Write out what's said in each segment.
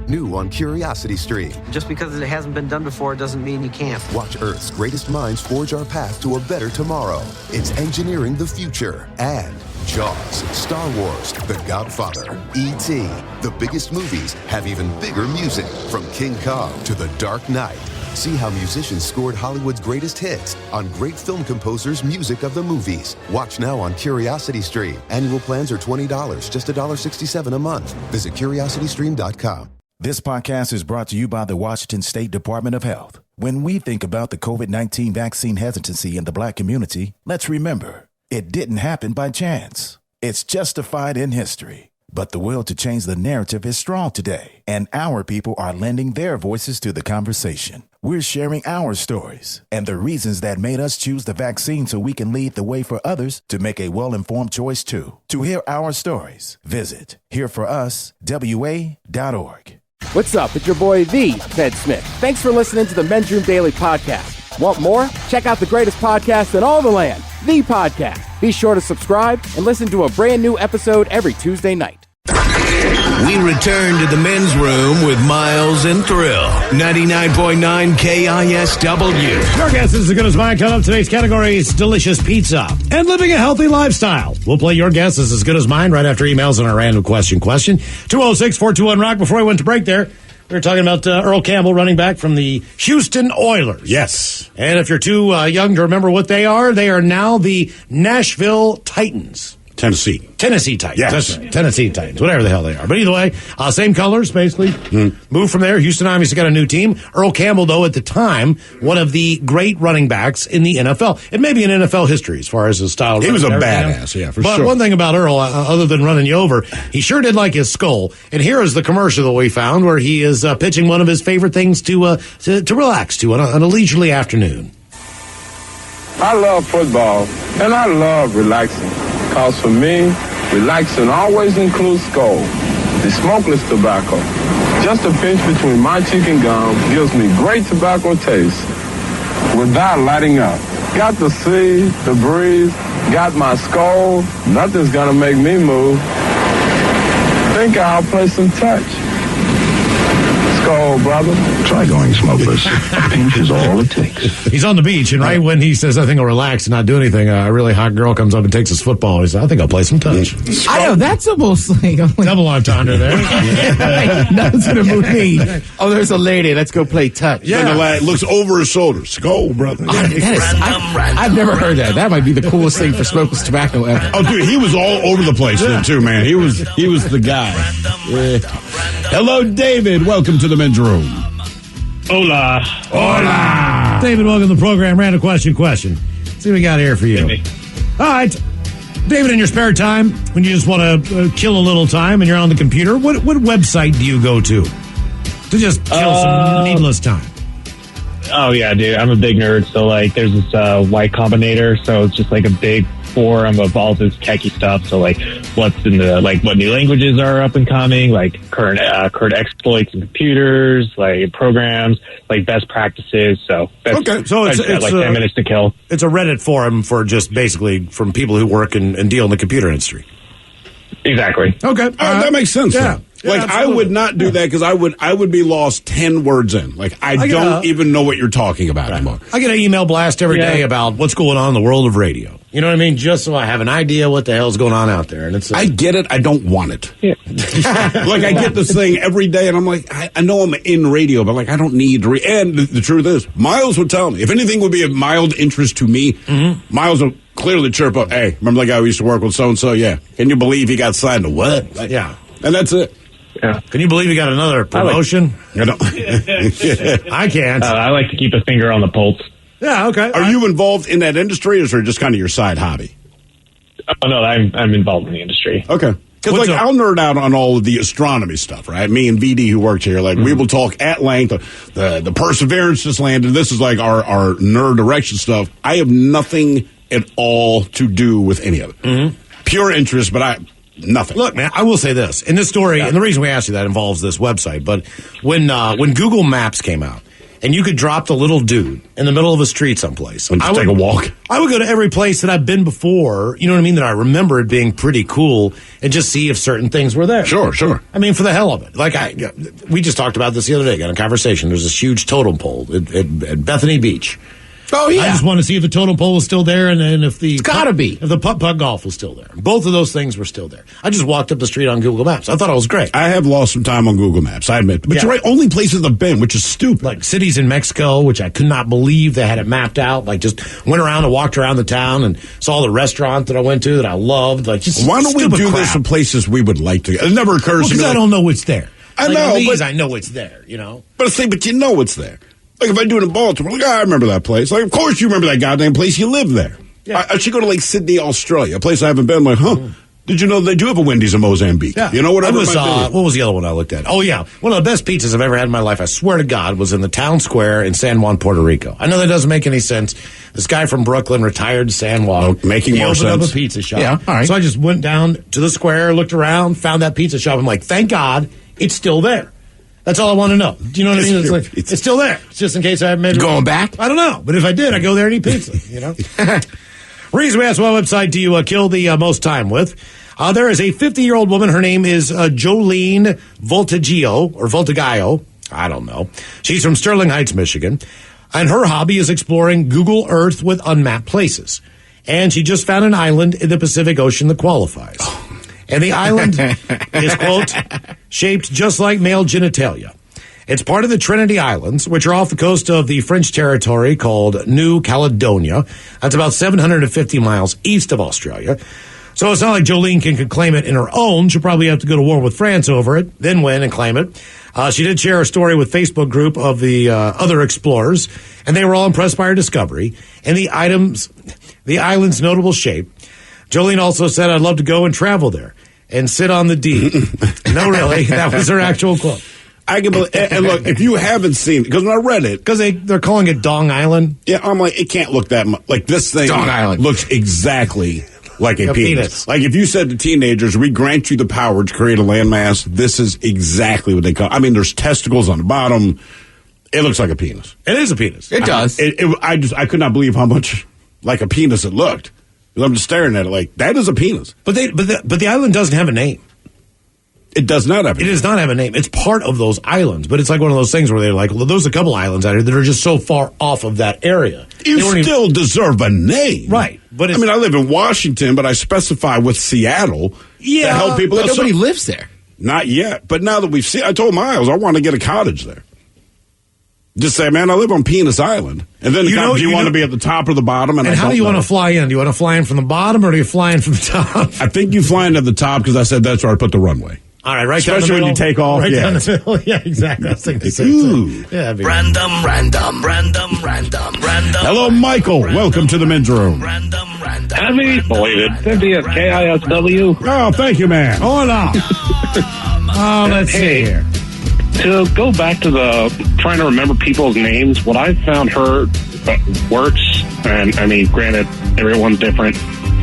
New on Curiosity Stream. Just because it hasn't been done before doesn't mean you can't. Watch Earth's greatest minds forge our path to a better tomorrow. It's engineering the future. And Jaws, Star Wars, The Godfather, E.T. The biggest movies have even bigger music. From King Kong to The Dark Knight. See how musicians scored Hollywood's greatest hits on great film composers' music of the movies. Watch now on Curiosity Stream. Annual plans are $20, just $1.67 a month. Visit curiositystream.com. This podcast is brought to you by the Washington State Department of Health. When we think about the COVID-19 vaccine hesitancy in the Black community, let's remember, it didn't happen by chance. It's justified in history. But the will to change the narrative is strong today, and our people are lending their voices to the conversation. We're sharing our stories and the reasons that made us choose the vaccine so we can lead the way for others to make a well-informed choice too. To hear our stories, visit hereforuswa.org. What's up? It's your boy, The Ted Smith. Thanks for listening to the Men's Room Daily Podcast. Want more? Check out the greatest podcast in all the land, The Podcast. Be sure to subscribe and listen to a brand new episode every Tuesday night. We return to the Men's Room with Miles and Thrill. 99.9 KISW. Your guess is as good as mine. Coming up, today's category is delicious pizza and living a healthy lifestyle. We'll play your guess is as good as mine right after emails and our random question. 206-421-ROCK. Before we went to break there, we were talking about Earl Campbell, running back from the Houston Oilers. Yes. And if you're too young to remember what they are now the Nashville Titans. Tennessee Titans. Yes. That's right. Tennessee Titans, whatever the hell they are. But either way, same colors, basically. Moved from there. Houston obviously got a new team. Earl Campbell, though, at the time, one of the great running backs in the NFL. It may be in NFL history as far as his style. He was a badass, yeah, for sure. But one thing about Earl, other than running you over, he sure did like his skull. And here is the commercial that we found where he is pitching one of his favorite things to relax to on a leisurely afternoon. I love football, and I love relaxing. Because for me, relaxing always includes Skull, the smokeless tobacco. Just a pinch between my cheek and gum gives me great tobacco taste without lighting up. Got the sea, the breeze, got my Skull. Nothing's gonna make me move. Think I'll play some touch. Skull, brother. Try going smokeless. A pinch is all it takes. He's on the beach, and right when he says, I think I'll relax and not do anything, a really hot girl comes up and takes his football. He says, I think I'll play some touch. I know, that's almost like... Double entendre there. Nothing's going to move me. Oh, there's a lady. Let's go play touch. Yeah. And the lad looks over his shoulder. Skull, brother. I've never heard that. That might be the coolest thing for smokeless tobacco ever. Oh, dude, he was all over the place then, too, man. He was the guy. Yeah. Hello, David. Welcome to the Men's Room. Hola. Hola. David, welcome to the program. Random question. See what we got here for you. All right. David, in your spare time, when you just want to kill a little time and you're on the computer, what website do you go to just kill some needless time? Oh, yeah, dude. I'm a big nerd. So, there's this Y Combinator. So it's just a big forum of all this techie stuff. So, what's in the, what new languages are up and coming, current exploits in computers, programs, best practices. So, that's, okay. So it's 10 minutes to kill. It's a Reddit forum for just basically from people who work and deal in the computer industry. Exactly. Okay. That makes sense. Yeah. I would not do that because I would be lost 10 words in. I don't even know what you're talking about anymore. I get an email blast every day about what's going on in the world of radio. You know what I mean? Just so I have an idea what the hell's going on out there. And it's I get it. I don't want it. Yeah. I get this thing every day, and I'm like, I know I'm in radio, but I don't need to and the truth is, Miles would tell me. If anything would be of mild interest to me, Miles would clearly chirp up, hey, remember that guy who used to work with so-and-so? Yeah. Can you believe he got signed to what? Yeah. And that's it. Yeah. Can you believe he got another promotion? I can't. I like to keep a finger on the pulse. Yeah, okay. Are you involved in that industry, or is it just kind of your side hobby? Oh, no, I'm involved in the industry. Okay. Because, I'll nerd out on all of the astronomy stuff, right? Me and VD, who worked here, we will talk at length. The Perseverance just landed. This is, our nerd direction stuff. I have nothing at all to do with any of it. Pure interest, but nothing. Look, man, I will say this. In this story, and the reason we asked you that involves this website, but when Google Maps came out, and you could drop the little dude in the middle of a street someplace. And just take a walk. I would go to every place that I've been before, you know what I mean, that I remember it being pretty cool, and just see if certain things were there. Sure. I mean, for the hell of it. Like, we just talked about this the other day, got a conversation. There's this huge totem pole at Bethany Beach. Oh, yeah. I just want to see if the totem pole was still there, and if the... It's gotta be. If the putt golf was still there. Both of those things were still there. I just walked up the street on Google Maps. I thought it was great. I have lost some time on Google Maps, I admit. But you're right, only places I've been, which is stupid. Like cities in Mexico, which I could not believe they had it mapped out. Like, just went around and walked around the town and saw the restaurant that I went to that I loved. Like, just why don't we do this in places we would like to go? It never occurs to me. Because I don't know it's there. I like, know, but I know it's there, you know? But you know it's there. Like, if I do it in Baltimore, like, I remember that place. Like, of course you remember that goddamn place. You live there. Yeah. I should go to, like, Sydney, Australia, a place I haven't been. Like, did you know they do have a Wendy's in Mozambique? Yeah. You know, whatever What was the other one I looked at? Oh, yeah. One of the best pizzas I've ever had in my life, I swear to God, was in the town square in San Juan, Puerto Rico. I know that doesn't make any sense. This guy from Brooklyn retired to San Juan. Making more sense. He opened up a pizza shop. Yeah, all right. So I just went down to the square, looked around, found that pizza shop. I'm like, thank God it's still there. That's all I want to know. Do you know what I mean? It's like, it's still there. It's just in case I haven't going back? I don't know. But if I did, I'd go there and eat pizza, you know? Reason we asked, what website do you kill the most time with? There is a 50-year-old woman. Her name is Jolene Voltaggio. I don't know. She's from Sterling Heights, Michigan. And her hobby is exploring Google Earth with unmapped places. And she just found an island in the Pacific Ocean that qualifies. And the island is, quote, shaped just like male genitalia. It's part of the Trinity Islands, which are off the coast of the French territory called New Caledonia. That's about 750 miles east of Australia. So it's not like Jolene can claim it in her own. She'll probably have to go to war with France over it, then win and claim it. She did share a story with Facebook group of the other explorers, and they were all impressed by her discovery and the island's notable shape. Jolene also said, I'd love to go and travel there and sit on the D. No, really. That was her actual quote. I can believe, and look, if you haven't seen it, because when I read it, because they're calling it Dong Island. Yeah, I'm like, it can't look that much like this thing. Dong Island looks exactly like a penis. Like if you said to teenagers, we grant you the power to create a landmass, this is exactly what they call. I mean, there's testicles on the bottom. It looks like a penis. It is a penis. It does. I could not believe how much like a penis it looked. I'm just staring at it like that is a penis. But the island doesn't have a name. It does not have a name. It does not have a name. It's part of those islands, but it's like one of those things where they're like, well, there's a couple islands out here that are just so far off of that area. You still deserve a name. Right. But I mean, I live in Washington, but I specify with Seattle to help people. But nobody lives there. Not yet. But now that we've seen, I told Miles I want to get a cottage there. Just say, man, I live on Penis Island. And then do you want to be at the top or the bottom? And how do you want to fly in? Do you want to fly in from the bottom or do you fly in from the top? I think you fly in at the top because I said that's where I put the runway. All right, right especially down the middle, when you take off. Right down the middle. Yeah, exactly. I was thinking the same thing. Yeah, random. Hello, Michael. Welcome to the men's room. Heavy belated 50th KISW. Oh, thank you, man. Hola. Let's see here. To go back to the trying to remember people's names, what I found works, and I mean, granted, everyone's different.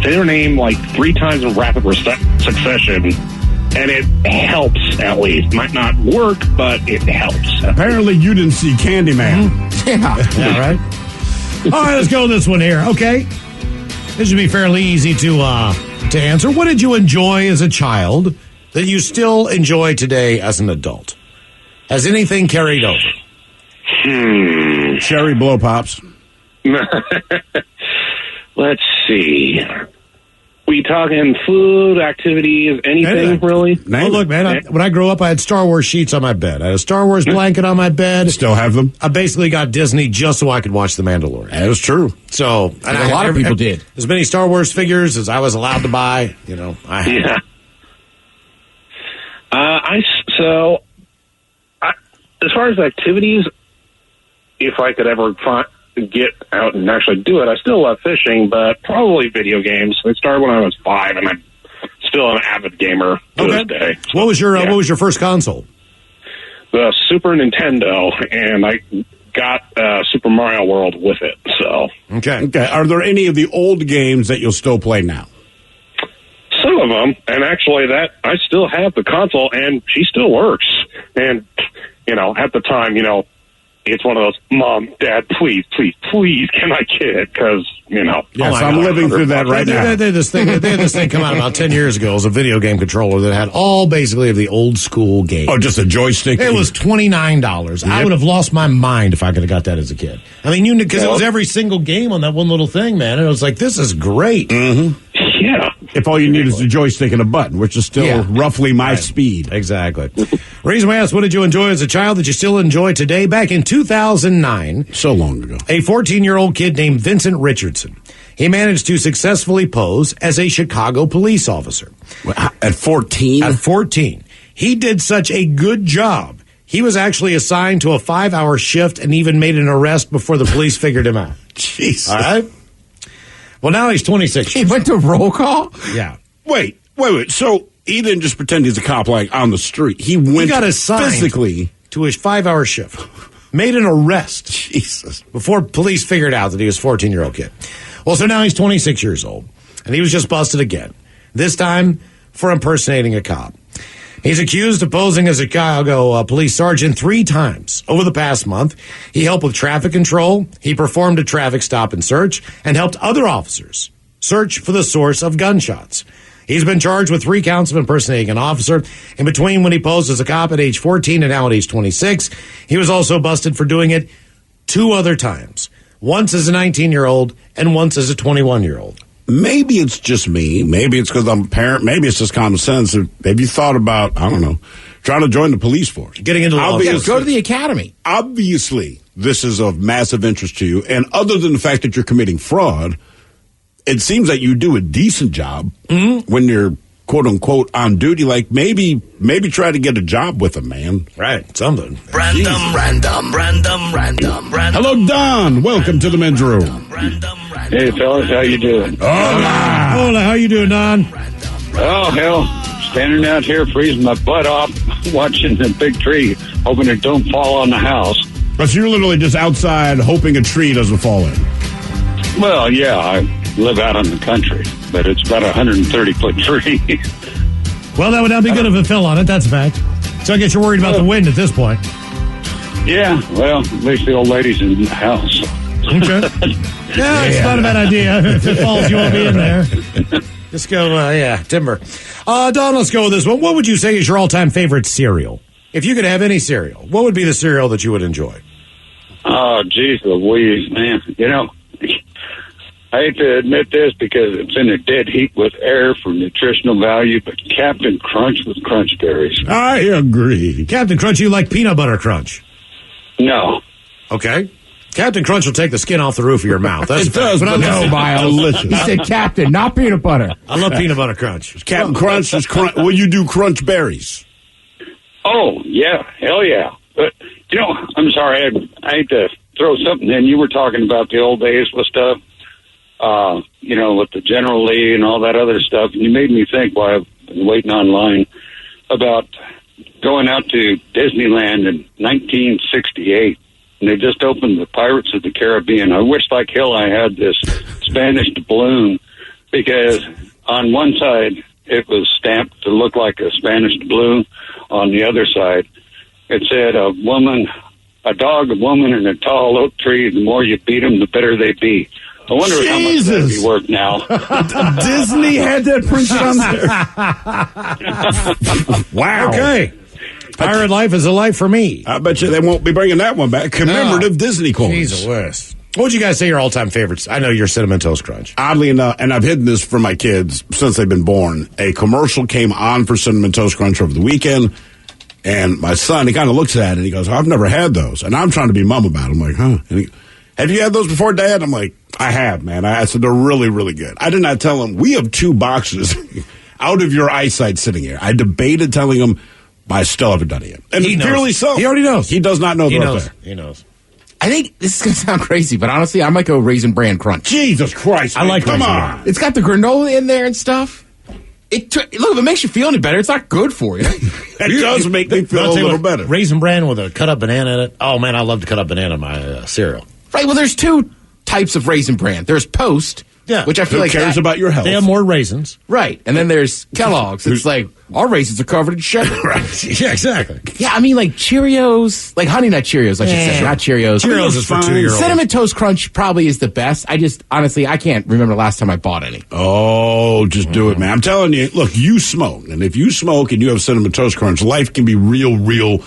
Say their name like 3 times in rapid succession, and it helps at least. Might not work, but it helps. Apparently, you didn't see Candyman. Yeah, right. All right, let's go with this one here. Okay, this should be fairly easy to answer. What did you enjoy as a child that you still enjoy today as an adult? Has anything carried over? Cherry blow pops. Let's see. We talking food, activities, anything really? Oh, look, man, when I grew up, I had Star Wars sheets on my bed. I had a Star Wars blanket on my bed. Still have them? I basically got Disney just so I could watch The Mandalorian. That is true. So, and a lot of people did. As many Star Wars figures as I was allowed to buy, you know, I had. Yeah. As far as activities, if I could ever get out and actually do it, I still love fishing, but probably video games. It started when I was 5, and I'm still an avid gamer to this day. So, what was your first console? The Super Nintendo, and I got Super Mario World with it. So okay. Are there any of the old games that you'll still play now? Some of them, and actually, that I still have the console, and she still works. And you know, at the time, you know, it's one of those, Mom, Dad, please, please, please, can I get it? Because, you know. Yes, I'm living through that right now. They had this thing come out about 10 years ago. It was a video game controller that had all basically of the old school games. Oh, just a joystick? It was $29. Yep. I would have lost my mind if I could have got that as a kid. I mean, because it was every single game on that one little thing, man. And it was like, this is great. Mm-hmm. Yeah. If all you need is a joystick and a button, which is still roughly my speed. Exactly. Reason we asked, what did you enjoy as a child that you still enjoy today? Back in 2009. So long ago. A 14-year-old kid named Vincent Richardson. He managed to successfully pose as a Chicago police officer. At 14? At 14. He did such a good job. He was actually assigned to a 5-hour shift and even made an arrest before the police figured him out. Jesus. All right? Well, now he's 26. He went to roll call? Yeah. Wait. So he didn't just pretend he's a cop like on the street. He got assigned physically to his 5-hour shift. Made an arrest. Jesus. Before police figured out that he was a 14-year-old kid. Well, so now he's 26 years old. And he was just busted again. This time for impersonating a cop. He's accused of posing as a Chicago police sergeant 3 times over the past month. He helped with traffic control. He performed a traffic stop and search and helped other officers search for the source of gunshots. He's been charged with 3 counts of impersonating an officer. In between when he posed as a cop at age 14 and now at age 26, he was also busted for doing it 2 other times. Once as a 19-year-old and once as a 21-year-old. Maybe it's just me. Maybe it's because I'm a parent. Maybe it's just common sense. Have you thought about, I don't know, trying to join the police force? Getting into law. Go to the academy. Obviously, this is of massive interest to you. And other than the fact that you're committing fraud, it seems that you do a decent job when you're, quote unquote, on duty. Like maybe try to get a job with them, man. Right. Something. Random. Hello, Don. Welcome to the men's room. Hey, fellas, how you doing? Hola, how you doing, Don? Oh, hell, standing out here freezing my butt off, watching the big tree, hoping it don't fall on the house. So you're literally just outside hoping a tree doesn't fall in. Well, yeah, I live out in the country, but it's about a 130-foot tree. Well, that would not be good if it fell on it, that's a fact. So I guess you're worried about the wind at this point. Yeah, well, at least the old lady's in the house. Okay. Yeah, it's not a bad idea. If it falls, you won't be in there. Just go, timber. Don, let's go with this one. What would you say is your all-time favorite cereal? If you could have any cereal, what would be the cereal that you would enjoy? Oh, geez Louise, man. You know, I hate to admit this because it's in a dead heat with air for nutritional value, but Captain Crunch with Crunch Berries. I agree. Captain Crunch, you like peanut butter crunch? No. Okay. Captain Crunch will take the skin off the roof of your mouth. That's it does, but no, Miles. Delicious. He said Captain, not peanut butter. I love peanut butter crunch. Captain Crunch is crunch. Will you do Crunch Berries? Oh, yeah. Hell yeah. But, you know, I'm sorry. I hate to throw something in. You were talking about the old days with stuff, you know, with the General Lee and all that other stuff. And you made me think while I've been waiting online about going out to Disneyland in 1968. And they just opened the Pirates of the Caribbean. I wish like hell I had this Spanish doubloon because on one side it was stamped to look like a Spanish doubloon. On the other side, it said a dog, a woman, and a tall oak tree. The more you beat them, the better they be. I wonder how much that'd be worth now. Disney had that printed on there. Wow. Okay. Pirate life is a life for me. I bet you they won't be bringing that one back. Commemorative Disney coins. Jeez, the worst. What would you guys say your all-time favorites? I know you're Cinnamon Toast Crunch. Oddly enough, and I've hidden this from my kids since they've been born, a commercial came on for Cinnamon Toast Crunch over the weekend, and my son, he kind of looks at it, and he goes, I've never had those. And I'm trying to be mum about it. I'm like, huh? And he, have you had those before, Dad? I'm like, I have, man. I said, they're really, really good. I did not tell him, we have 2 boxes out of your eyesight sitting here. I debated telling him, but I still haven't done it yet. And he purely knows. so. He already knows. He does not know they're up there. He knows. I think this is going to sound crazy, but honestly, I might go Raisin Bran Crunch. Jesus Christ. I like Come Raisin on. Bran. It's got the granola in there and stuff. Look, if it makes you feel any better, it's not good for you. It does make me feel a little better. Raisin Bran with a cut-up banana in it. Oh, man, I love to cut up banana in my cereal. Right, well, there's 2 types of Raisin Bran. There's Post, Yeah. Which I feel Who like cares about your health? They have more raisins. Right. And then there's Kellogg's. It's like, our raisins are covered in sugar. Right. Yeah, exactly. Yeah, I mean, like Cheerios, like Honey Nut Cheerios, I should say, not Cheerios. Cheerios is for 2-year-olds. Cinnamon Toast Crunch probably is the best. honestly, I can't remember the last time I bought any. Oh, just do it, man. I'm telling you, look, you smoke. And if you smoke and you have Cinnamon Toast Crunch, life can be real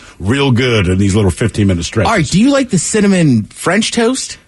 good in these little 15-minute stretches. All right, do you like the cinnamon French toast?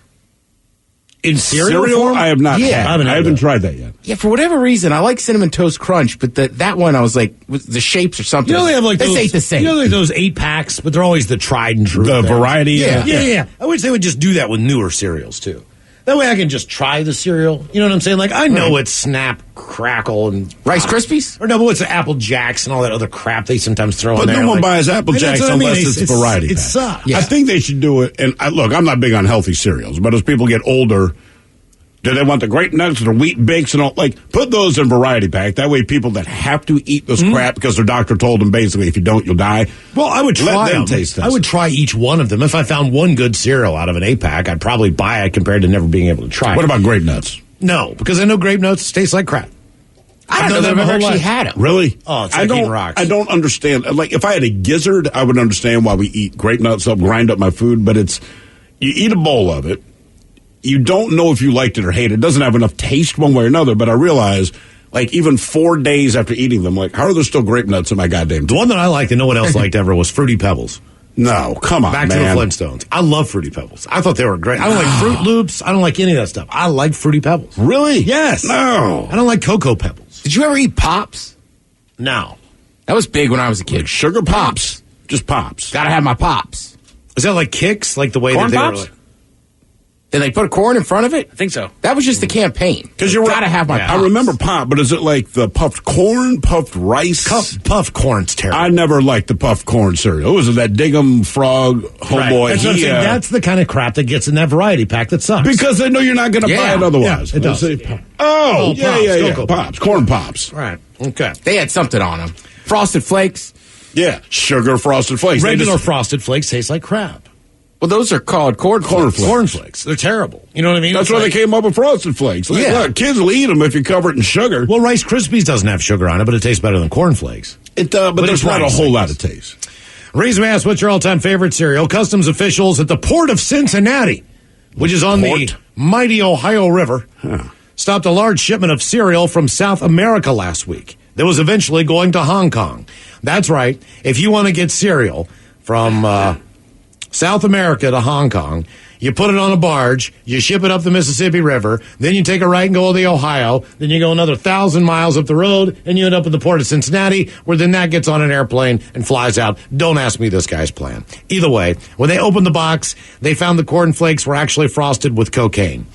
In cereal form? I have not. Yeah. I haven't tried that yet. Yeah, for whatever reason, I like Cinnamon Toast Crunch, but that one I was like, with the shapes or something. You know they have like this those, ain't the same. You know like those 8-packs, but they're always the tried and true. The things. variety. Yeah. I wish they would just do that with newer cereals too. That way I can just try the cereal. You know what I'm saying? Like, I know it's Snap, Crackle, and Rice Krispies? Or no, but what's the Apple Jacks and all that other crap they sometimes throw But in there. no one like, buys Apple and that's Jacks what I mean. unless it's variety It pack. sucks. Yeah. I think they should do it. And look, I'm not big on healthy cereals, but as people get older, do they want the Grape Nuts or the Wheat Bakes and all? Like, put those in variety pack. That way, people that have to eat this crap because their doctor told them basically, if you don't, you'll die. Well, I would try Let them them. taste this. I would try each one of them. If I found one good cereal out of an 8-pack, I'd probably buy it compared to never being able to try it. What about Grape Nuts? No, because I know Grape Nuts taste like crap. I don't know that I've ever actually had them. Really? Oh, it's like eating rocks. I don't understand. Like, if I had a gizzard, I would understand why we eat Grape Nuts. I'll grind up my food, but you eat a bowl of it. You don't know if you liked it or hate it. It doesn't have enough taste one way or another, but I realize, like, even 4 days after eating them, like, how are there still Grape Nuts in my goddamn The one that I liked and no one else liked ever was Fruity Pebbles. No, come on, Back man. to the Flintstones. I love Fruity Pebbles. I thought they were great. I don't like Fruit Loops. I don't like any of that stuff. I like Fruity Pebbles. Really? Yes. No. I don't like Cocoa Pebbles. Did you ever eat Pops? No. That was big when I was a kid. Like sugar Pops? Just Pops. Gotta have my Pops. Is that like Kicks? Like the way Corn that they Pops? were like... Did they put corn in front of it? I think so. That was just the campaign. Because you're gotta have my Pops. I remember Pop, but is it like the puffed corn, puffed rice? Puffed corn's terrible. I never liked the puffed corn cereal. It was that Diggum Frog homeboy. That's what I'm saying. That's the kind of crap that gets in that variety pack that sucks. Because they know you're not going to buy it otherwise. Yeah, it does. Oh, Pops, yeah. Cocoa Pops, corn Pops. Right. Okay. They had something on them. Frosted Flakes. Yeah, sugar Frosted Flakes. Regular Frosted Flakes taste like crap. Well, those are called cornflakes. Cornflakes. They're terrible. You know what I mean? That's why they came up with Frosted Flakes. Like, look, kids will eat them if you cover it in sugar. Well, Rice Krispies doesn't have sugar on it, but it tastes better than cornflakes. It does, but there's not a whole lot of taste. Reason we asked, what's your all-time favorite cereal? Customs officials at the Port of Cincinnati, which is on the mighty Ohio River, stopped a large shipment of cereal from South America last week that was eventually going to Hong Kong. That's right. If you want to get cereal from South America to Hong Kong, you put it on a barge, you ship it up the Mississippi River, then you take a right and go to the Ohio, then you go another 1,000 miles up the road, and you end up at the Port of Cincinnati, where then that gets on an airplane and flies out. Don't ask me this guy's plan. Either way, when they opened the box, they found the cornflakes were actually frosted with cocaine.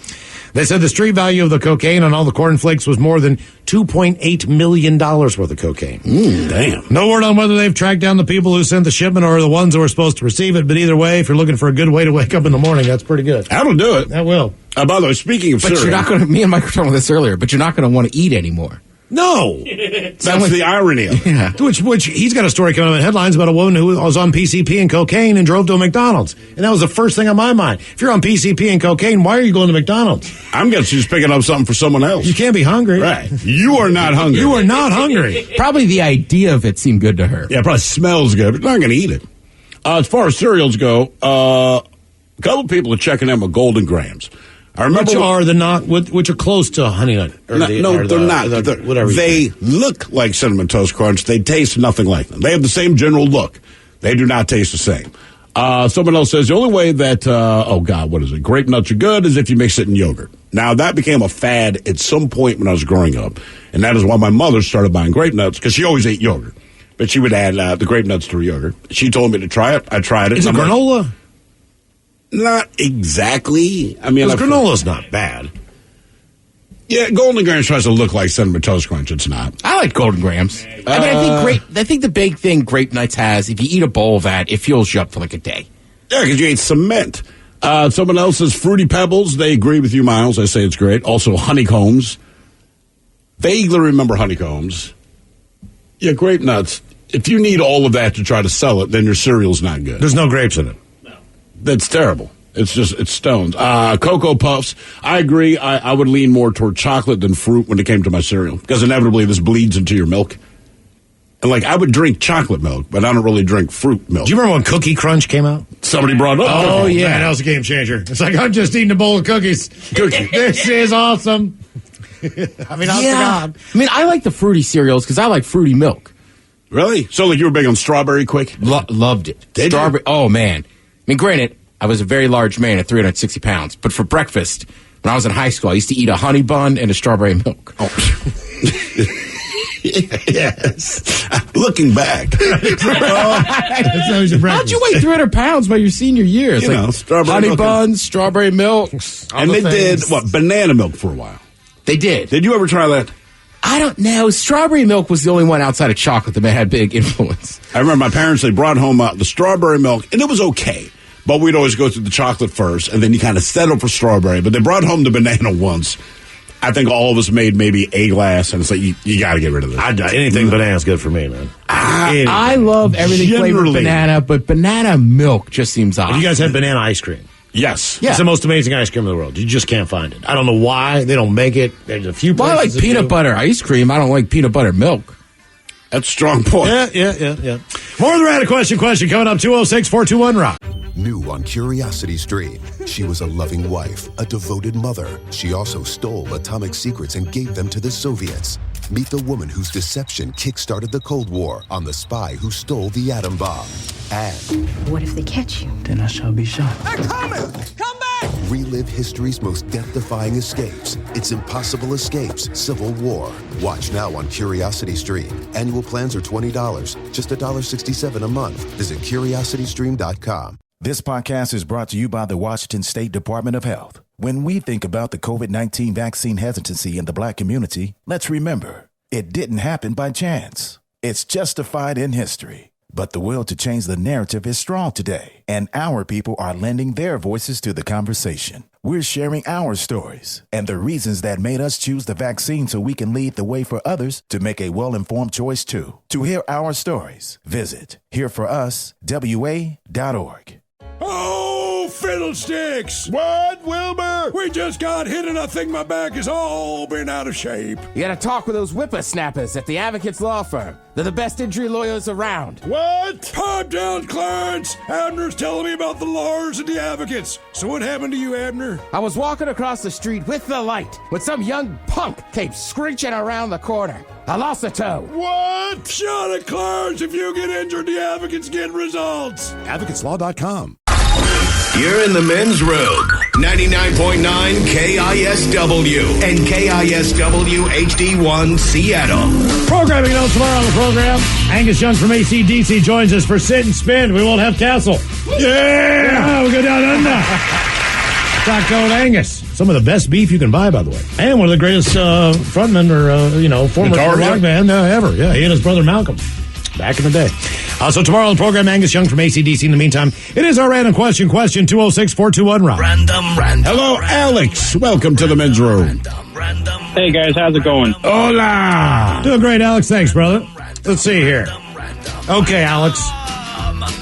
They said the street value of the cocaine on all the cornflakes was more than $2.8 million worth of cocaine. Damn. No word on whether they've tracked down the people who sent the shipment or the ones who were supposed to receive it, but either way, if you're looking for a good way to wake up in the morning, that's pretty good. That'll do it. That will. By the way, speaking of But cereal. you're not going to, me and Mike were talking about this earlier, but you're not going to want to eat anymore. No. That's the irony of it. Yeah. Which he's got a story coming up in headlines about a woman who was on PCP and cocaine and drove to a McDonald's. And that was the first thing on my mind. If you're on PCP and cocaine, why are you going to McDonald's? I'm guessing she's picking up something for someone else. You can't be hungry. Right. You are not hungry. You are not hungry. Probably the idea of it seemed good to her. Yeah, it probably smells good, but you're not going to eat it. As far as cereals go, a couple people are checking in with Golden Grahams. I remember which are close to Honey Nut. They're not. Whatever. They look like Cinnamon Toast Crunch. They taste nothing like them. They have the same general look. They do not taste the same. Someone else says the only way that, what is it? Grape nuts are good is if you mix it in yogurt. Now, that became a fad at some point when I was growing up. And that is why my mother started buying grape nuts, because she always ate yogurt. But she would add the grape nuts to her yogurt. She told me to try it. I tried it. Is it granola? Not exactly. I mean, granola's not bad. Yeah, Golden Grahams tries to look like Cinnamon Toast Crunch. It's not. I like Golden Grahams. I think the big thing Grape Nuts has, if you eat a bowl of that, it fuels you up for like a day. Yeah, because you ate cement. Someone else says Fruity Pebbles. They agree with you, Miles. I say it's great. Also, honeycombs. Vaguely remember honeycombs. Yeah, Grape Nuts. If you need all of that to try to sell it, then your cereal's not good. There's no grapes in it. That's terrible. It's stones. Cocoa Puffs. I agree. I would lean more toward chocolate than fruit when it came to my cereal because inevitably this bleeds into your milk. And like I would drink chocolate milk, but I don't really drink fruit milk. Do you remember when Cookie Crunch came out? Somebody brought it up. Oh yeah, man, that was a game changer. It's like I'm just eating a bowl of cookies. This is awesome. I mean, God. I mean, I like the fruity cereals because I like fruity milk. Really? So like you were big on Strawberry Quick? Loved it. Did Strawberry. you? Oh man. I mean, granted, I was a very large man at 360 pounds, but for breakfast, when I was in high school, I used to eat a honey bun and a strawberry milk. Oh. Yes. Looking back. How'd you weigh 300 pounds by your senior year? It's strawberry honey milk buns, strawberry milk. And they did, banana milk for a while. They did. Did you ever try that? I don't know. Strawberry milk was the only one outside of chocolate that had big influence. I remember my parents, they brought home the strawberry milk, and it was okay. But we'd always go through the chocolate first, and then you kind of settle for strawberry. But they brought home the banana once. I think all of us made maybe a glass, and it's like, you got to get rid of this. Anything banana's good for me, man. I love everything flavored banana, but banana milk just seems odd. Have you guys had banana ice cream? Yes. Yeah. It's the most amazing ice cream in the world. You just can't find it. I don't know why. They don't make it. There's a few places. I like peanut butter ice cream. I don't like peanut butter milk. That's a strong point. Yeah. More of the Random Question coming up, 206-421-ROCK. New on Curiosity Stream, she was a loving wife, a devoted mother. She also stole atomic secrets and gave them to the Soviets. Meet the woman whose deception kick-started the Cold War on the spy who stole the atom bomb. And what if they catch you? Then I shall be shot. They're coming! Come back! relive history's most death-defying escapes. It's Impossible Escapes, Civil War. Watch now on Curiosity Stream. Annual plans are $20, just $1.67 a month. Visit curiositystream.com. This podcast is brought to you by the Washington State Department of Health. When we think about the COVID-19 vaccine hesitancy in the Black community, let's remember, it didn't happen by chance. It's justified in history. But the will to change the narrative is strong today, and our people are lending their voices to the conversation. We're sharing our stories and the reasons that made us choose the vaccine so we can lead the way for others to make a well-informed choice too. To hear our stories, visit hereforuswa.org. Oh, fiddlesticks! What, Wilbur? We just got hit and I think my back is all been out of shape. You gotta talk with those whippersnappers at the Advocates Law Firm. They're the best injury lawyers around. What? Pipe down, Clarence! Abner's telling me about the lawyers and the advocates. So what happened to you, Abner? I was walking across the street with the light when some young punk came screeching around the corner. I lost a toe. What? Shut it, Clarence! If you get injured, the advocates get results. AdvocatesLaw.com. You're in the men's room. 99.9 KISW and KISW HD1 Seattle. Programming notes tomorrow on the program. Angus Young from AC/DC joins us for Sit and Spin. We won't have Castle. Yeah! We'll go down under. Talk to old Angus. Some of the best beef you can buy, by the way. And one of the greatest frontmen or, former rock band ever. Yeah, he and his brother Malcolm. Back in the day. So tomorrow on the program, Angus Young from AC/DC. In the meantime, it is our random question 206-421-ROCK. Random. Hello, Alex. Welcome to the men's room. Hey, guys. How's it going? Hola. Doing great, Alex. Thanks, brother. Let's see here. Okay, Alex.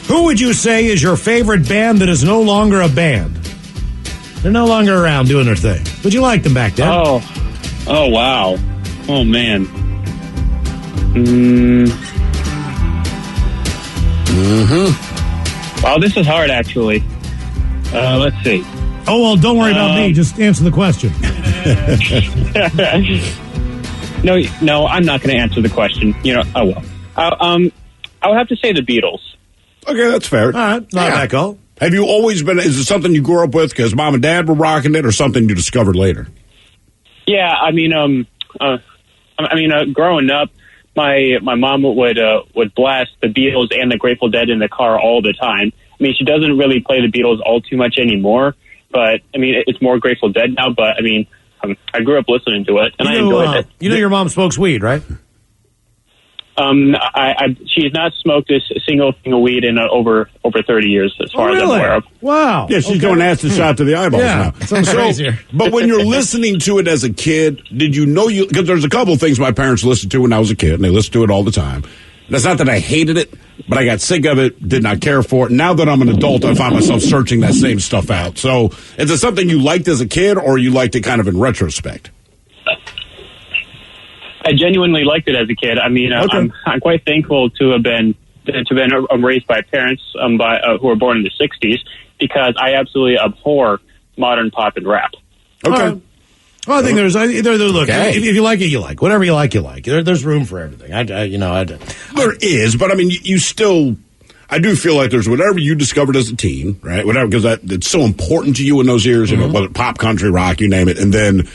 Who would you say is your favorite band that is no longer a band? They're no longer around doing their thing. But you liked them back then. Oh, wow. Oh, man. Wow, this is hard, actually. Let's see. Oh, well, don't worry about me. Just answer the question. No, I'm not going to answer the question. I would have to say the Beatles. Okay, that's fair. All right, not a bad call. Have you always been, is it something you grew up with because mom and dad were rocking it or something you discovered later? Yeah, growing up, my mom would blast the Beatles and the Grateful Dead in the car all the time. I mean, she doesn't really play the Beatles all too much anymore, but I mean, it's more Grateful Dead now. But I mean, I grew up listening to it, and I enjoyed it. You know, your mom smokes weed, right? She's not smoked a single thing of weed in over 30 years, as far as I'm aware of. Wow. Yeah, she's doing acid shot to the eyeballs now. Sounds crazier. But when you're listening to it as a kid, did you know because there's a couple of things my parents listened to when I was a kid, and they listened to it all the time. That's not that I hated it, but I got sick of it, did not care for it. Now that I'm an adult, I find myself searching that same stuff out. So is it something you liked as a kid, or you liked it kind of in retrospect? I genuinely liked it as a kid. I mean, I'm quite thankful to have been raised by parents who were born in the 60s, because I absolutely abhor modern pop and rap. Okay. Well, I think look, if you like it, you like. Whatever you like, you like. There's room for everything. There is, but I mean, you still, I do feel like there's whatever you discovered as a teen, right? Whatever, because it's so important to you in those years, you know, whether pop, country, rock, you name it. And then,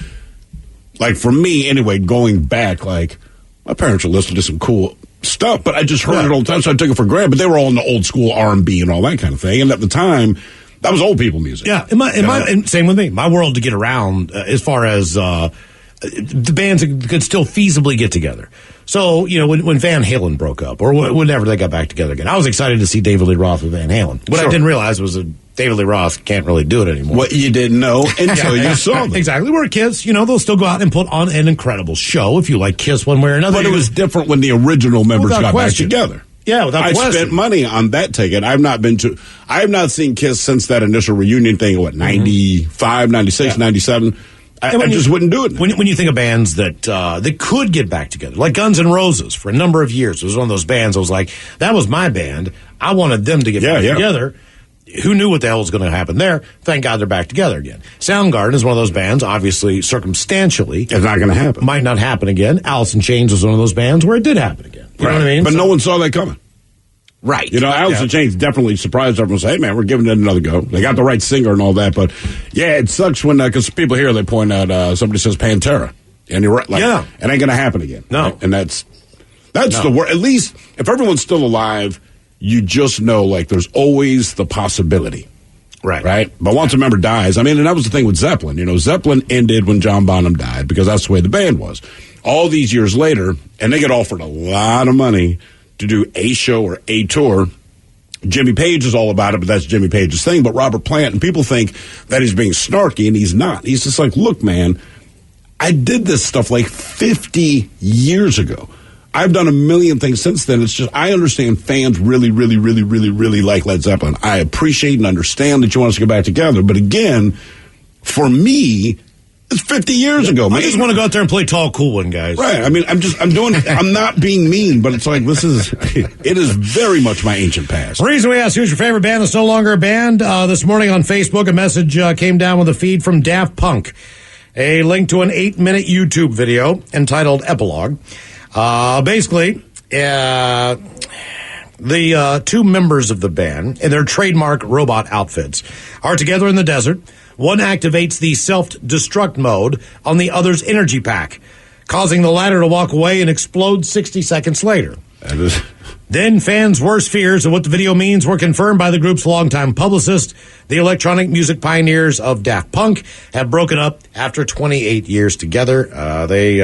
like, for me, anyway, going back, like, my parents are listening to some cool stuff, but I just heard it all the time, so I took it for granted. But they were all in the old school R&B and all that kind of thing. And at the time, that was old people music. Yeah, same with me. My world to get around as far as the bands could still feasibly get together. So, you know, when Van Halen broke up, or whenever they got back together again, I was excited to see David Lee Roth with Van Halen. What I didn't realize was that David Lee Roth can't really do it anymore. What you didn't know until you saw them. Exactly. We're kids. You know, they'll still go out and put on an incredible show if you like Kiss one way or another. But it was different when the original members got back together. Yeah, without question. I spent money on that ticket. I have not seen Kiss since that initial reunion thing, 95, 96, 97. I just wouldn't do it. When you think of bands that could get back together, like Guns N' Roses for a number of years, it was one of those bands I was like, that was my band. I wanted them to get back together. Who knew what the hell was going to happen there? Thank God they're back together again. Soundgarden is one of those bands, obviously, circumstantially. It's not going to happen. Might not happen again. Alice in Chains was one of those bands where it did happen again. You know what I mean? But no one saw that coming. Right. You know, Alice in Chains definitely surprised everyone. Say, hey, man, we're giving it another go. They got the right singer and all that. But, yeah, it sucks when, because people here, they point out, somebody says Pantera. And you're right. Like, it ain't going to happen again. No. Right? And that's the word. At least, if everyone's still alive, you just know, like, there's always the possibility. Right? But once a member dies, I mean, and that was the thing with Zeppelin. You know, Zeppelin ended when John Bonham died because that's the way the band was. All these years later, and they get offered a lot of money to do a show or a tour. Jimmy Page is all about it, but that's Jimmy Page's thing. But Robert Plant, and people think that he's being snarky, and he's not. He's just like, look, man, I did this stuff like 50 years ago. I've done a million things since then. It's just, I understand fans really, really, really, really, really like Led Zeppelin. I appreciate and understand that you want us to get back together. But again, for me, it's 50 years ago, man. I just want to go out there and play tall, cool one, guys. Right. I mean, I'm not being mean, but it's like, it is very much my ancient past. The reason we asked who's your favorite band that's no longer a band, this morning on Facebook, a message came down with a feed from Daft Punk. A link to an 8-minute YouTube video entitled Epilogue. Basically, the two members of the band in their trademark robot outfits are together in the desert. One activates the self-destruct mode on the other's energy pack, causing the latter to walk away and explode 60 seconds later. Then fans' worst fears of what the video means were confirmed by the group's longtime publicist. The electronic music pioneers of Daft Punk have broken up after 28 years together. They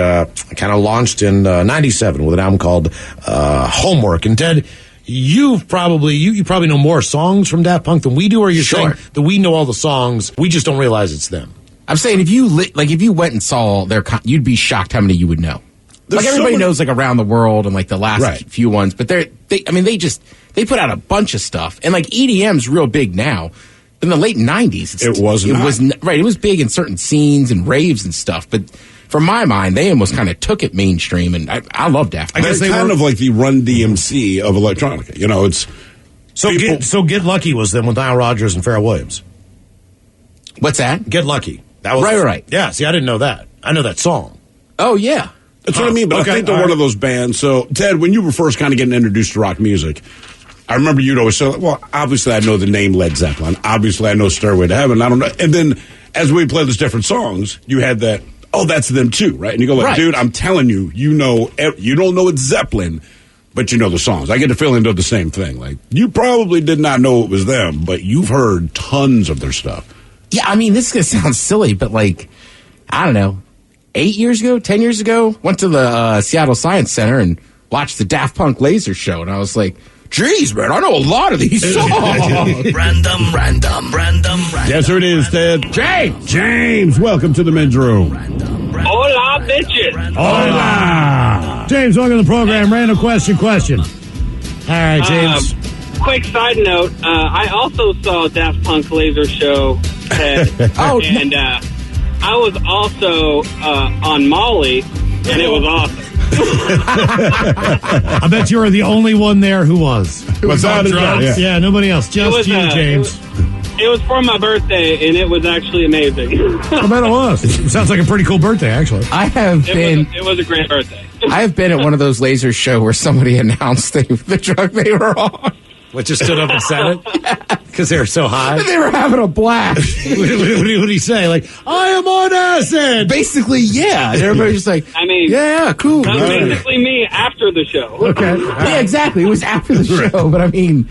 kind of launched in 97 with an album called Homework. And Ted, you probably know more songs from Daft Punk than we do, or you're saying that we know all the songs, we just don't realize it's them? I'm saying if you went and saw their, you'd be shocked how many you would know. Like everybody knows, like Around the World and like the last few ones, but they put out a bunch of stuff, and like EDM's real big now. In the late '90s, it was big in certain scenes and raves and stuff. But for my mind, they almost kind of took it mainstream, and I love Daft Punk. I guess they're kind of like the Run DMC of electronica. You know, it's Get Lucky was them with Nile Rodgers and Pharrell Williams. What's that? Get Lucky. That was right. Yeah. See, I didn't know that. I know that song. Oh yeah. That's what I mean, but I think they're one of those bands. So, Ted, when you were first kind of getting introduced to rock music, I remember you'd always say, well, obviously I know the name Led Zeppelin. Obviously I know Stairway to Heaven. I don't know. And then as we play those different songs, you had that, oh, that's them too, right? And you go like, dude, I'm telling you, you don't know it's Zeppelin, but you know the songs. I get the feeling they're the same thing. Like, you probably did not know it was them, but you've heard tons of their stuff. Yeah, I mean, this is going to sound silly, but like, I don't know. 8 years ago, 10 years ago, went to the Seattle Science Center and watched the Daft Punk laser show, and I was like, geez, man, I know a lot of these songs. Random. Yes, sir, it is, Ted. James, welcome to the men's room. Hola, bitches. Hola. James, welcome to the program. Random question. All right, James. Quick side note, I also saw Daft Punk Laser Show, and I was also on Molly, and it was awesome. I bet you were the only one there who was. Without a doubt, yeah, nobody else. Just you, James. It was for my birthday, and it was actually amazing. I bet it was. It sounds like a pretty cool birthday, actually. It was a great birthday. I have been at one of those laser show where somebody announced the drug they were on. What, just stood up and said it? Because they were so high? They were having a blast. What did he say? Like, I am on acid! Basically, yeah. And everybody's just like, yeah, cool. That was basically me after the show. Okay. Yeah, exactly. It was after the show, but I mean,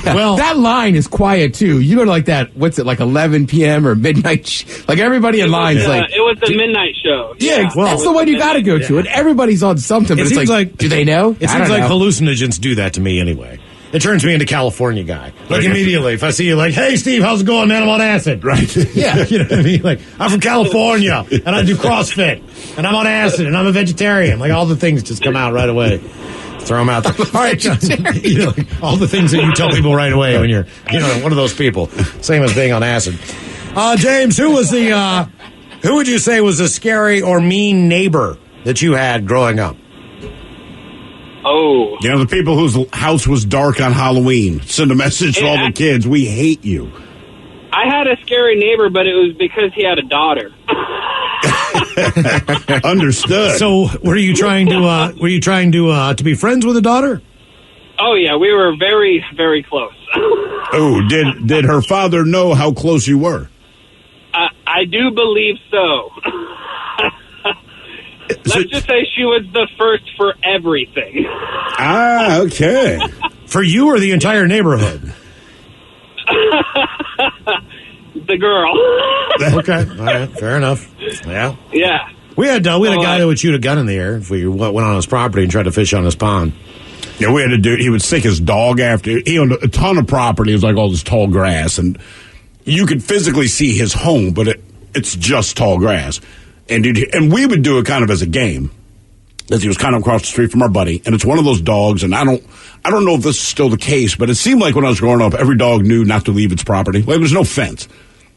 well, that line is quiet, too. You go to like that, what's it, like 11 p.m. or midnight? Like, everybody in line's like... It was the midnight show. Yeah, that's the one you got to go to. And everybody's on something, but it's like, do they know? It seems like hallucinogens do that to me anyway. It turns me into California guy. Like immediately, if I see you like, hey, Steve, how's it going, man? I'm on acid. Right. Yeah. You know what I mean? Like, I'm from California, and I do CrossFit, and I'm on acid, and I'm a vegetarian. Like, all the things just come out right away. Throw them out there. All right, John, like, all the things that you tell people right away when you're, one of those people. Same as being on acid. James, who would you say was a scary or mean neighbor that you had growing up? Oh. The people whose house was dark on Halloween. Send a message to all the kids. We hate you. I had a scary neighbor, but it was because he had a daughter. Understood. So, were you trying to be friends with a daughter? Oh yeah, we were very, very close. Oh, did her father know how close you were? I do believe so. Let's just say she was the first for everything. Ah, okay. For you or the entire neighborhood? The girl. Okay, all right, fair enough. Yeah. Yeah. We had a guy that would shoot a gun in the air if we went on his property and tried to fish on his pond. Yeah, we had a dude. He would stick his dog after. He owned a ton of property. It was like all this tall grass, and you could physically see his home, but it's just tall grass. And we would do it kind of as a game, as he was kind of across the street from our buddy. And it's one of those dogs, and I don't know if this is still the case, but it seemed like when I was growing up, every dog knew not to leave its property. Like, there's no fence.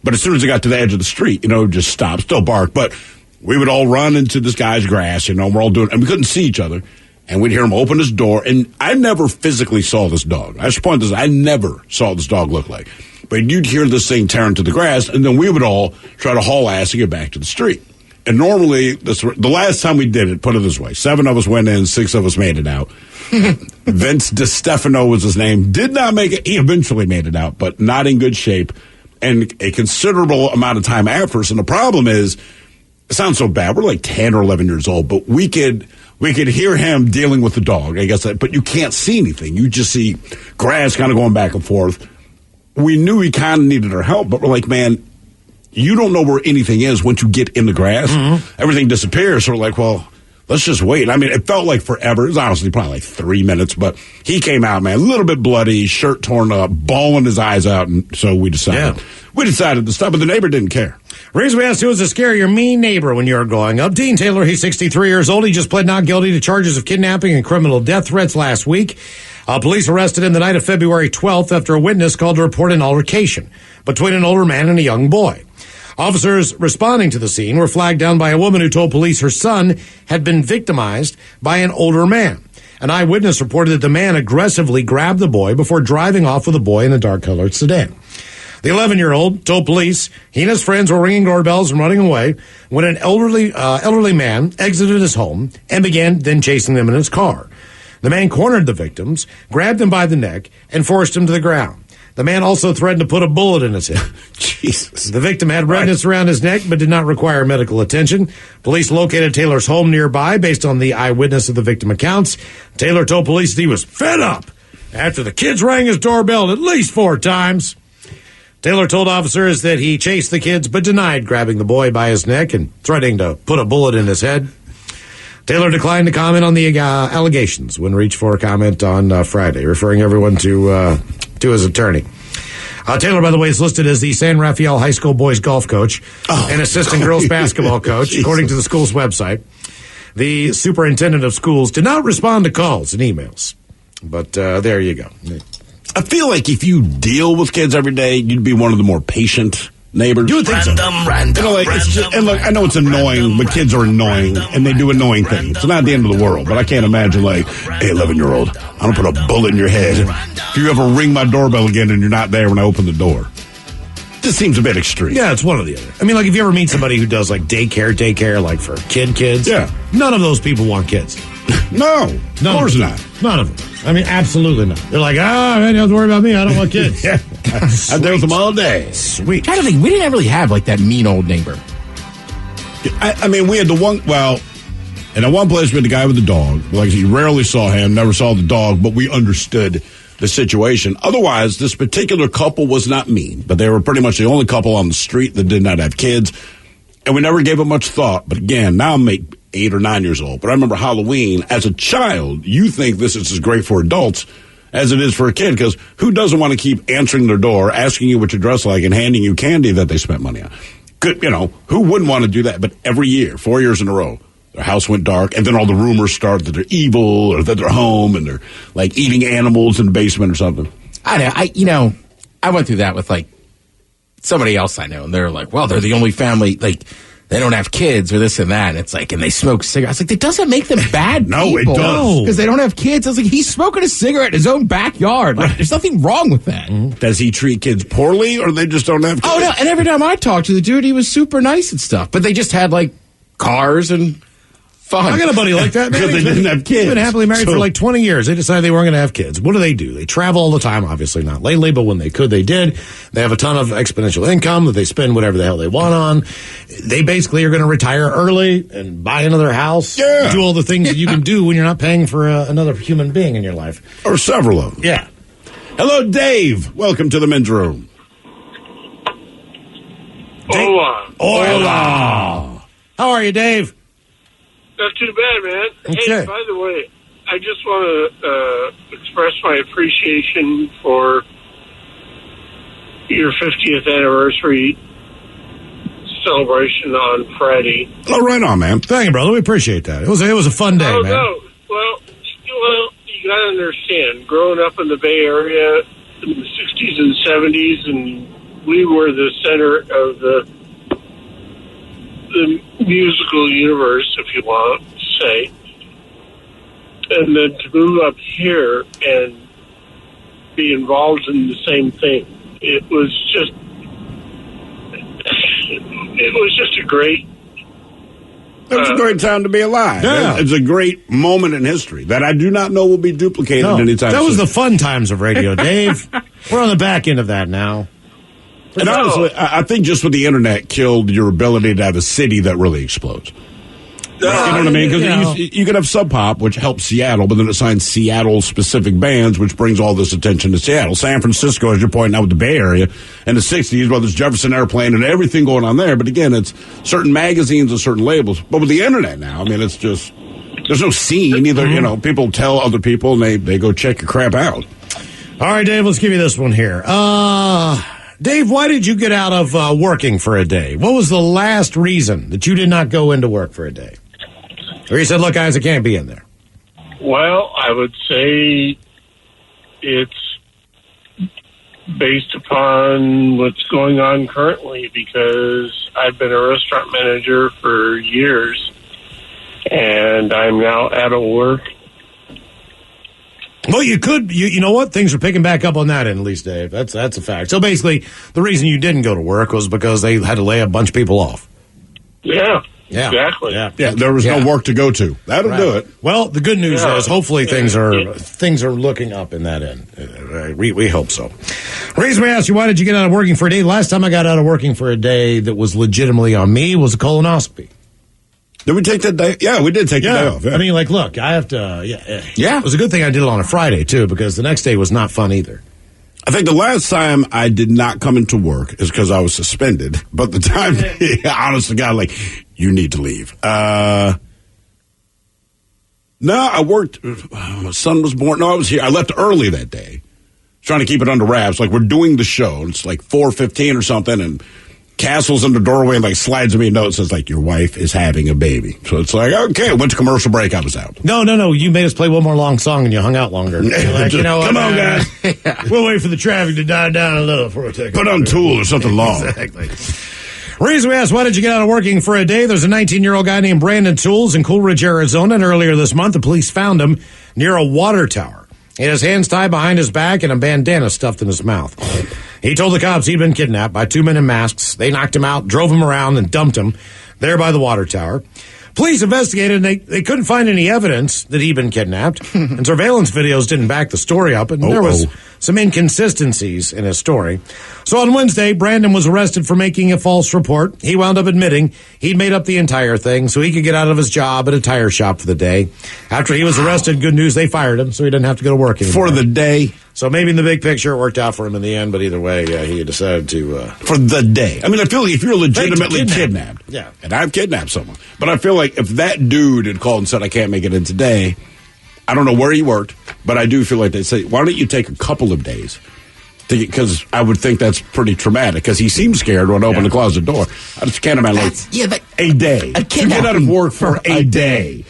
But as soon as it got to the edge of the street, it would just stop, still bark. But we would all run into this guy's grass, we're all doing, and we couldn't see each other. And we'd hear him open his door, and I never physically saw this dog. I should point this, I never saw this dog look like. But you'd hear this thing tearing to the grass, and then we would all try to haul ass and get back to the street. And normally, the last time we did it, put it this way, 7 of us went in, 6 of us made it out. Vince DiStefano was his name. Did not make it. He eventually made it out, but not in good shape. And a considerable amount of time afterwards. And the problem is, it sounds so bad. We're like 10 or 11 years old, but we could hear him dealing with the dog, I guess. But you can't see anything. You just see grass kind of going back and forth. We knew he kind of needed our help, but we're like, man, you don't know where anything is once you get in the grass. Mm-hmm. Everything disappears. So we're like, well, let's just wait. I mean, it felt like forever. It was honestly probably like 3 minutes, but he came out, man, a little bit bloody, shirt torn up, bawling his eyes out, and so we decided to stop, but the neighbor didn't care. Reason we asked who was a scary or mean neighbor when you were growing up. Dean Taylor, he's 63 years old. He just pled not guilty to charges of kidnapping and criminal death threats last week. Police arrested him the night of February 12th after a witness called to report an altercation between an older man and a young boy. Officers responding to the scene were flagged down by a woman who told police her son had been victimized by an older man. An eyewitness reported that the man aggressively grabbed the boy before driving off with the boy in a dark-colored sedan. The 11-year-old told police he and his friends were ringing doorbells and running away when an elderly man exited his home and began then chasing them in his car. The man cornered the victims, grabbed them by the neck, and forced him to the ground. The man also threatened to put a bullet in his head. Jesus. The victim had redness around his neck but did not require medical attention. Police located Taylor's home nearby based on the eyewitness of the victim accounts. Taylor told police that he was fed up after the kids rang his doorbell at least 4 times. Taylor told officers that he chased the kids but denied grabbing the boy by his neck and threatening to put a bullet in his head. Taylor declined to comment on the allegations when reached for a comment on Friday, referring everyone to his attorney. Taylor, by the way, is listed as the San Rafael High School boys golf coach and assistant girls basketball coach, according to the school's website. The superintendent of schools did not respond to calls and emails. But there you go. I feel like if you deal with kids every day, you'd be one of the more patient neighbors. You would think so. And look, I know it's annoying, but kids are annoying, and they do annoying things. It's not the end of the world, but I can't imagine, like, hey, 11-year-old, I'm going to put a bullet in your head if you ever ring my doorbell again and you're not there when I open the door. This seems a bit extreme. Yeah, it's one or the other. I mean, like, if you ever meet somebody who does, like, daycare, like, for kids. Yeah. None of those people want kids. No, of course not. None of them. I mean, absolutely not. They're like, man, you don't have to worry about me. I don't want kids. Yeah. I deal with them all day. Sweet. I don't think we didn't really have like that mean old neighbor. I mean, we had the one, well, in that one place we had the guy with the dog. Like, you rarely saw him, never saw the dog, but we understood the situation. Otherwise, this particular couple was not mean, but they were pretty much the only couple on the street that did not have kids. And we never gave it much thought. But again, now I'm 8 or 9 years old. But I remember Halloween, as a child, you think this is as great for adults as it is for a kid, because who doesn't want to keep answering their door, asking you what you dress like, and handing you candy that they spent money on? Who wouldn't want to do that? But every year, 4 years in a row, their house went dark, and then all the rumors start that they're evil or that they're home and they're like eating animals in the basement or something. I know. I went through that with like somebody else I know, and they're like, well, they're the only family, like, they don't have kids or this and that. And it's like, and they smoke cigarettes. Like, it doesn't make them bad No, people. it does. Because they don't have kids. I was like, he's smoking a cigarette in his own backyard. Like, there's nothing wrong with that. Mm-hmm. Does he treat kids poorly, or they just don't have kids? Oh, no. And every time I talked to the dude, he was super nice and stuff. But they just had, like, cars and fun. I got a buddy like that, man. Because they didn't have kids. He's been happily married for like 20 years. They decided they weren't going to have kids. What do? They travel all the time. Obviously not lately, but when they could, they did. They have a ton of exponential income that they spend whatever the hell they want on. They basically are going to retire early and buy another house. Yeah. Do all the things that you can do when you're not paying for another human being in your life. Or several of them. Yeah. Hello, Dave. Welcome to the men's room. Hola. How are you, Dave? Not too bad, man. Okay. Hey, by the way, I just want to express my appreciation for your 50th anniversary celebration on Friday. Oh, right on, man. Thank you, brother. We appreciate that. It was a fun day, man. No. Well, you got to understand, growing up in the Bay Area in the 60s and 70s, and we were the center of the musical universe, if you want to say. And then to move up here and be involved in the same thing, it was just a great... It was a great time to be alive. Yeah. It's a great moment in history that I do not know will be duplicated anytime soon. That was the fun times of radio, Dave. We're on the back end of that now. And honestly, I think just with the internet killed your ability to have a city that really explodes. You know what I mean? Because you could have Sub Pop, which helps Seattle, but then it signs Seattle-specific bands, which brings all this attention to Seattle. San Francisco, as you're pointing out, with the Bay Area, in the 60s, well, there's Jefferson Airplane and everything going on there. But again, it's certain magazines and certain labels. But with the internet now, I mean, it's just, there's no scene. Either, people tell other people, and they go check your crap out. All right, Dave, let's give you this one here. Dave, why did you get out of working for a day? What was the last reason that you did not go into work for a day? Or you said, look, guys, I can't be in there. Well, I would say it's based upon what's going on currently, because I've been a restaurant manager for years, and I'm now out of work. Well, you could, you know what? Things are picking back up on that end, at least, Dave. That's a fact. So basically, the reason you didn't go to work was because they had to lay a bunch of people off. Yeah. Yeah. Exactly. Yeah. There was no work to go to. That'll do it. Well, the good news is hopefully things are looking up in that end. We hope so. The reason we asked you, why did you get out of working for a day? Last time I got out of working for a day that was legitimately on me was a colonoscopy. Did we take that day? Yeah, we did take the day off. Yeah. I mean, like, look, I have to. Yeah. It was a good thing I did it on a Friday too, because the next day was not fun either. I think the last time I did not come into work is because I was suspended. But the time, honest to God, like, you need to leave. No, I worked. My son was born. No, I was here. I left early that day, trying to keep it under wraps. Like, we're doing the show. It's like 4:15 or something, and castles in the doorway and like slides me a note that says like, your wife is having a baby. So it's like, okay, went to commercial break, I was out. No. You made us play one more long song and you hung out longer. Like, you know what? Come on, guys. We'll wait for the traffic to die down a little before we take Put on Tool or something long. Exactly. Reason we asked, why did you get out of working for a day? There's a 19-year-old guy named Brandon Tools in Coolidge, Arizona, and earlier this month, the police found him near a water tower. He had his hands tied behind his back and a bandana stuffed in his mouth. He told the cops he'd been kidnapped by two men in masks. They knocked him out, drove him around, and dumped him there by the water tower. Police investigated, and they couldn't find any evidence that he'd been kidnapped. And surveillance videos didn't back the story up, and there was some inconsistencies in his story. So on Wednesday, Brandon was arrested for making a false report. He wound up admitting he'd made up the entire thing so he could get out of his job at a tire shop for the day. After he was arrested, good news, they fired him, so he didn't have to go to work anymore. For the day? So maybe in the big picture, it worked out for him in the end, but either way, he decided to... For the day. I mean, I feel like if you're legitimately kidnapped, yeah, and I've kidnapped someone, but I feel like if that dude had called and said, I can't make it in today, I don't know where he worked, but I do feel like they say, why don't you take a couple of days? Because I would think that's pretty traumatic, because he seemed scared when I opened the closet door. I just can't imagine, a day. To get out of work for a day.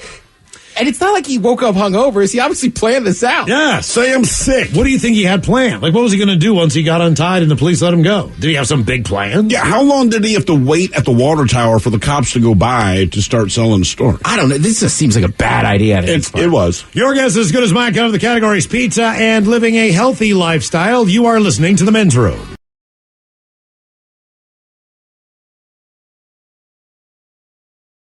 And it's not like he woke up hungover. He obviously planned this out. Yeah, say I'm sick. What do you think he had planned? Like, what was he going to do once he got untied and the police let him go? Did he have some big plan? Yeah, how long did he have to wait at the water tower for the cops to go by to start selling the story? I don't know. This just seems like a bad idea. It was. Your guess is as good as mine. Cover the categories pizza and living a healthy lifestyle. You are listening to The Men's Room.